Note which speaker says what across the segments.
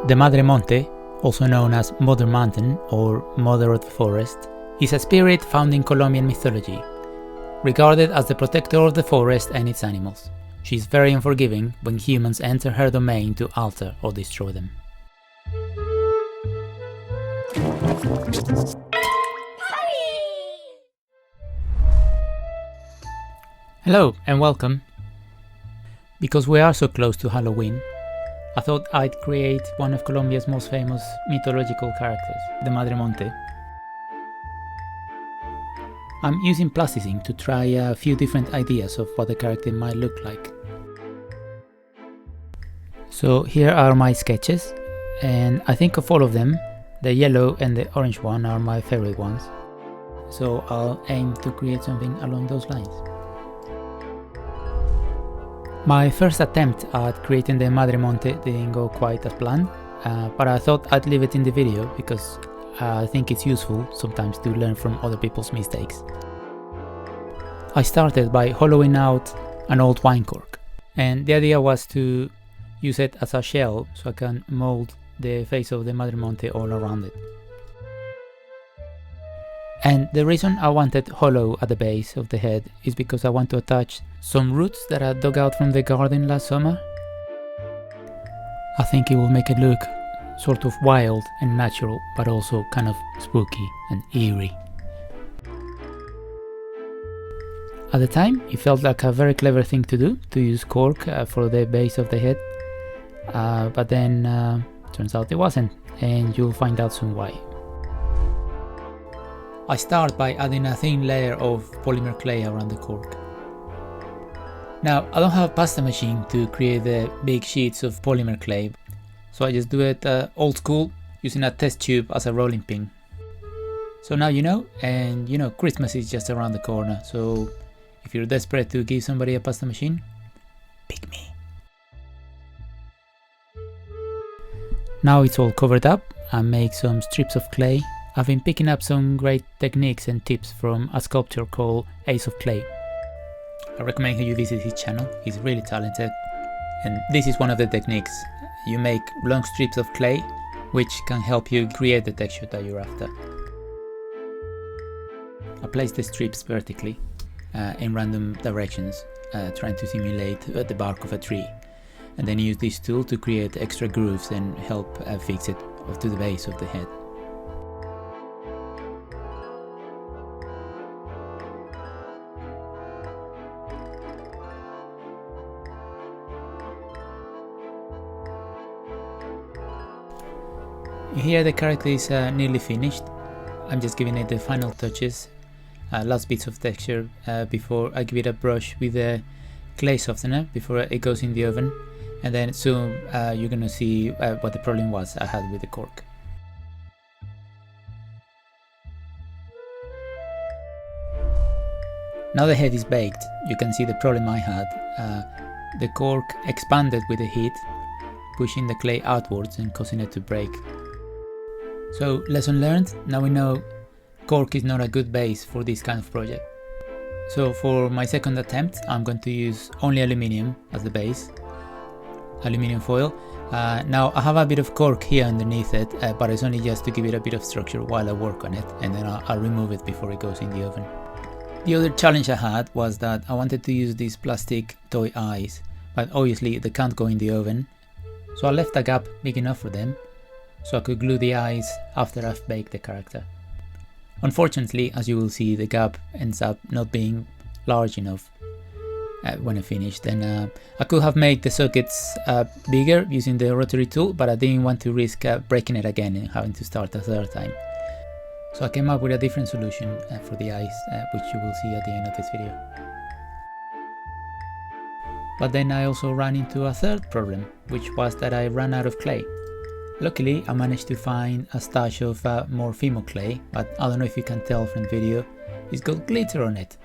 Speaker 1: The Madremonte, also known as Mother Mountain or Mother of the Forest, is a spirit found in Colombian mythology, regarded as the protector of the forest and its animals. She is very unforgiving when humans enter her domain to alter or destroy them. Hello and welcome. Because we are so close to Halloween, I thought I'd create one of Colombia's most famous mythological characters, the Madremonte. I'm using plasticine to try a few different ideas of what the character might look like. So here are my sketches, and I think of all of them, the yellow and the orange one are my favorite ones. So I'll aim to create something along those lines. My first attempt at creating the Madremonte didn't go quite as planned, but I thought I'd leave it in the video because I think it's useful sometimes to learn from other people's mistakes. I started by hollowing out an old wine cork, and the idea was to use it as a shell so I can mold the face of the Madremonte all around it. And the reason I wanted hollow at the base of the head is because I want to attach some roots that I dug out from the garden last summer. I think it will make it look sort of wild and natural, but also kind of spooky and eerie. At the time, it felt like a very clever thing to do, to use cork for the base of the head, but then turns out it wasn't, and you'll find out soon why. I start by adding a thin layer of polymer clay around the cork. Now, I don't have a pasta machine to create the big sheets of polymer clay, so I just do it old school, using a test tube as a rolling pin. So now you know, and you know Christmas is just around the corner, so if you're desperate to give somebody a pasta machine, pick me. Now it's all covered up, I make some strips of clay. I've been picking up some great techniques and tips from a sculptor called Ace of Clay. I recommend you visit his channel, he's really talented. And this is one of the techniques. You make long strips of clay, which can help you create the texture that you're after. I place the strips vertically in random directions, trying to simulate the bark of a tree. And then use this tool to create extra grooves and help fix it to the base of the head. Here the character is nearly finished. I'm just giving it the final touches, last bits of texture before I give it a brush with a clay softener before it goes in the oven, and then soon you're gonna see what the problem was I had with the cork. Now the head is baked, you can see the problem I had. The cork expanded with the heat, pushing the clay outwards and causing it to break. So, lesson learned, now we know cork is not a good base for this kind of project. So for my second attempt, I'm going to use only aluminium as the base, aluminium foil. Now I have a bit of cork here underneath it, but it's only just to give it a bit of structure while I work on it, and then I'll remove it before it goes in the oven. The other challenge I had was that I wanted to use these plastic toy eyes, but obviously they can't go in the oven, so I left a gap big enough for them, so I could glue the eyes after I've baked the character. Unfortunately, as you will see, the gap ends up not being large enough when I finished, and I could have made the sockets bigger using the rotary tool, but I didn't want to risk breaking it again and having to start a third time. So I came up with a different solution for the eyes, which you will see at the end of this video. But then I also ran into a third problem, which was that I ran out of clay. Luckily, I managed to find a stash of more Fimo clay, but I don't know if you can tell from the video, it's got glitter on it.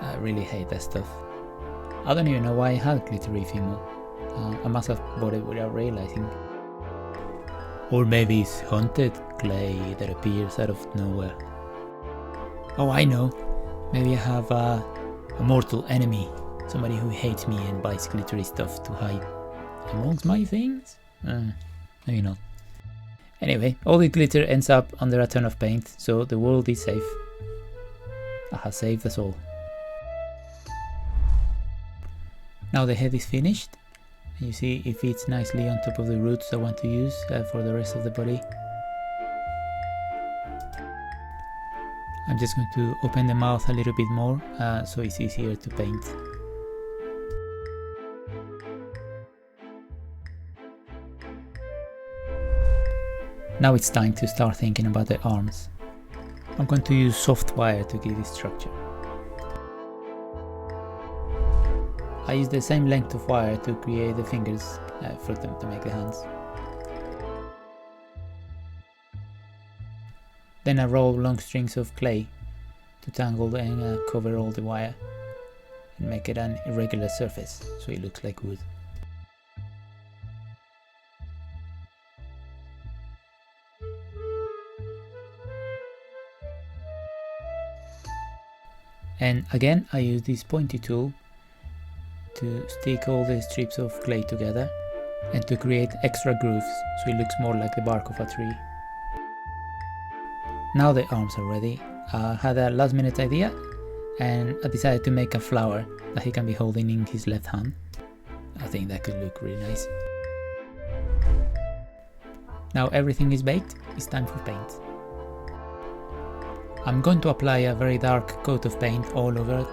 Speaker 1: I really hate that stuff. I don't even know why I had glittery Fimo. I must have bought it without realizing. Or maybe it's haunted clay that appears out of nowhere. Oh, I know. Maybe I have a mortal enemy, somebody who hates me and buys glittery stuff to hide amongst my things? Maybe not. Anyway, all the glitter ends up under a ton of paint, so the world is safe. I have saved us all. Now the head is finished. You see it fits nicely on top of the roots I want to use for the rest of the body. I'm just going to open the mouth a little bit more so it's easier to paint. Now it's time to start thinking about the arms. I'm going to use soft wire to give it structure. I use the same length of wire to create the fingers for them to make the hands. Then I roll long strings of clay to tangle and cover all the wire and make it an irregular surface so it looks like wood. And again I use this pointy tool to stick all the strips of clay together and to create extra grooves so it looks more like the bark of a tree. Now the arms are ready. I had a last minute idea and I decided to make a flower that he can be holding in his left hand. I think that could look really nice. Now everything is baked, it's time for paint. I'm going to apply a very dark coat of paint all over it.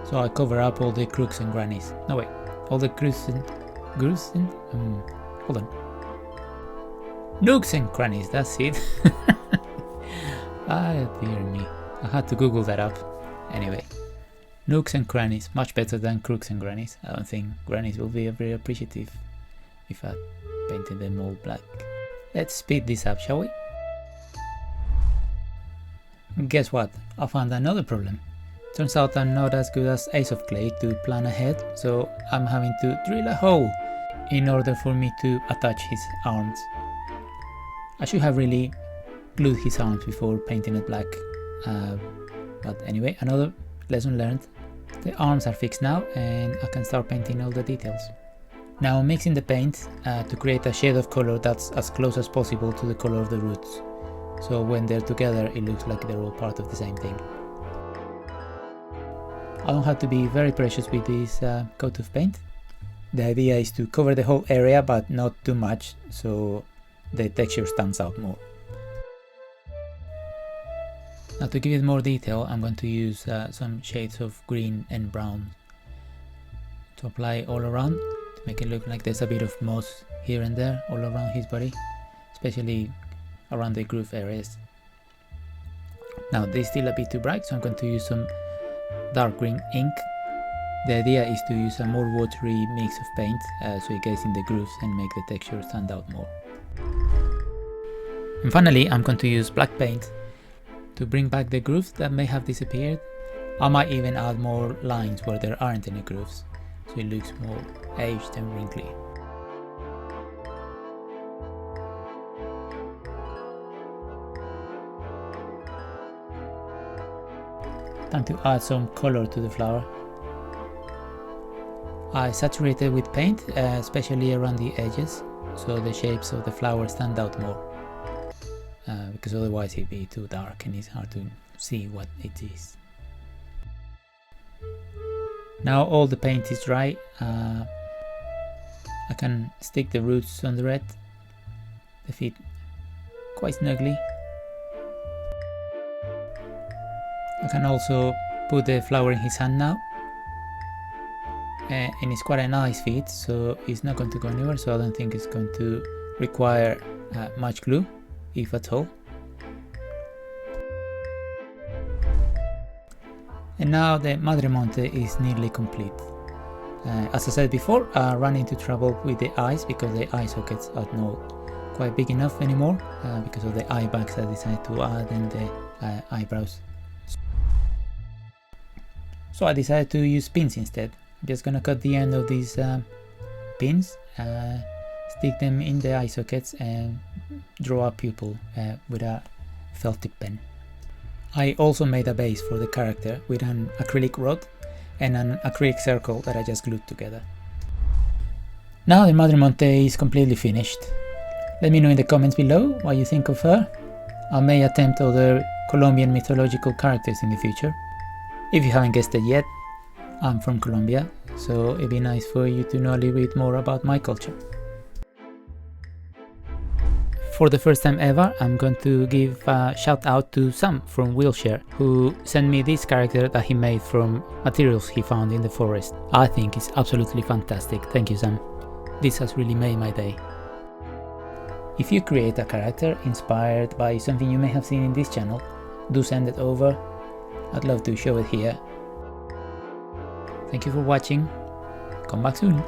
Speaker 1: So I cover up all the crooks and grannies. No wait, all the hold on. Nooks and crannies, that's it. Dear me, I had to Google that up. Anyway, nooks and crannies, much better than crooks and grannies. I don't think grannies will be very appreciative if I painted them all black. Let's speed this up, shall we? Guess what? I found another problem. Turns out I'm not as good as Ace of Clay to plan ahead, so I'm having to drill a hole in order for me to attach his arms. I should have really glued his arms before painting it black, but anyway, another lesson learned. The arms are fixed now and I can start painting all the details. Now I'm mixing the paint to create a shade of color that's as close as possible to the color of the roots, so when they're together it looks like they're all part of the same thing. I don't have to be very precious with this coat of paint. The idea is to cover the whole area but not too much so the texture stands out more. Now to give it more detail I'm going to use some shades of green and brown to apply all around to make it look like there's a bit of moss here and there all around his body, especially around the groove areas. Now this is still a bit too bright, so I'm going to use some dark green ink. The idea is to use a more watery mix of paint so it gets in the grooves and make the texture stand out more. And finally I'm going to use black paint to bring back the grooves that may have disappeared. I might even add more lines where there aren't any grooves, so it looks more aged and wrinkly. Time to add some color to the flower. I saturated with paint, especially around the edges, so the shapes of the flower stand out more. Because otherwise it'd be too dark and it's hard to see what it is. Now all the paint is dry, I can stick the roots under it. They fit quite snugly. I can also put the flower in his hand now. And it's quite a nice fit, so it's not going to go anywhere, so I don't think it's going to require much glue, if at all. And now the Madremonte is nearly complete. As I said before, I ran into trouble with the eyes because the eye sockets are not quite big enough anymore because of the eye bags I decided to add and the eyebrows. So I decided to use pins instead. I'm just gonna cut the end of these pins, stick them in the eye sockets and draw a pupil with a felt tip pen. I also made a base for the character with an acrylic rod and an acrylic circle that I just glued together. Now the Madremonte is completely finished. Let me know in the comments below what you think of her. I may attempt other Colombian mythological characters in the future. If you haven't guessed it yet, I'm from Colombia, so it'd be nice for you to know a little bit more about my culture. For the first time ever, I'm going to give a shout out to Sam from Wilshire, who sent me this character that he made from materials he found in the forest. I think it's absolutely fantastic. Thank you, Sam. This has really made my day. If you create a character inspired by something you may have seen in this channel, do send it over. I'd love to show it here. Thank you for watching. Come back soon.